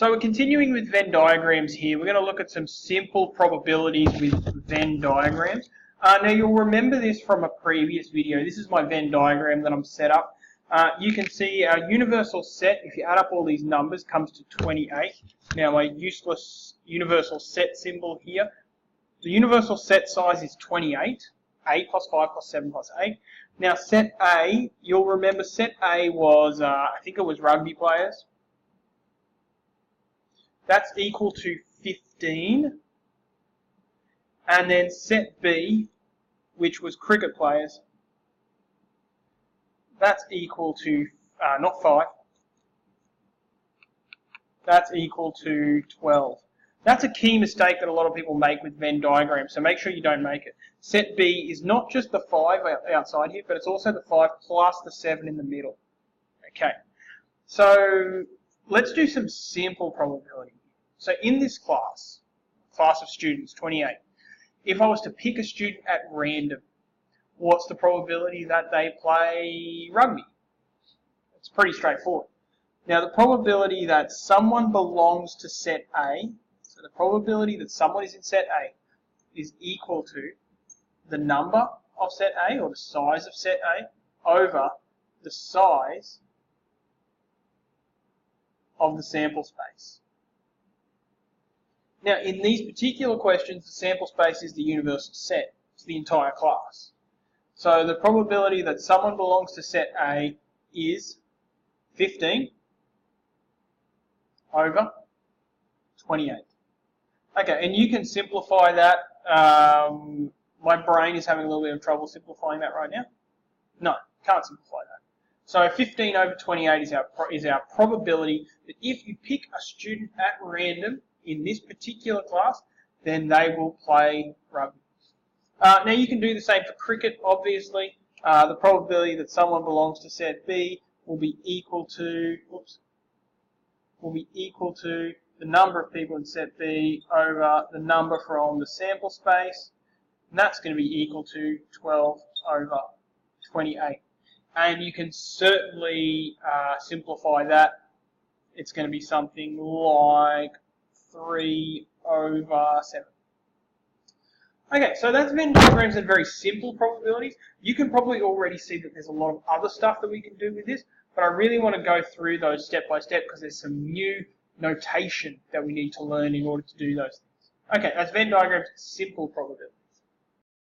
So we're continuing with Venn diagrams here. We're going to look at some simple probabilities with Venn diagrams. Now you'll remember this from a previous video. This is my Venn diagram that I'm set up. You can see our universal set, if you add up all these numbers, comes to 28. Now my useless universal set symbol here, the universal set size is 28. 8 plus 5 plus 7 plus 8. Now set A, you'll remember set A was, I think it was rugby players. That's equal to 15. And then set B, which was cricket players, that's equal to, not 5, that's equal to 12. That's a key mistake that a lot of people make with Venn diagrams, so make sure you don't make it. Set B is not just the 5 outside here, but it's also the 5 plus the 7 in the middle. Okay, so let's do some simple probability. So in this class of students, 28, if I was to pick a student at random, what's the probability that they play rugby? It's pretty straightforward. Now the probability that someone belongs to set A, so the probability that someone is in set A is equal to the number of set A, or the size of set A, over the size of the sample space. Now in these particular questions, the sample space is the universal set. It's the entire class. So the probability that someone belongs to set A is 15 over 28. Okay, and you can simplify that. My brain is having a little bit of trouble simplifying that right now. No, can't simplify that. So 15 over 28 is our probability that if you pick a student at random in this particular class, then they will play rugby. Now you can do the same for cricket, obviously. The probability that someone belongs to set B will be equal to, the number of people in set B over the number from the sample space, and that's going to be equal to 12 over 28. And you can certainly simplify that. It's going to be something like 3 over 7. Okay, so that's Venn diagrams and very simple probabilities. You can probably already see that there's a lot of other stuff that we can do with this, but I really want to go through those step by step because there's some new notation that we need to learn in order to do those things. Okay, that's Venn diagrams, simple probability.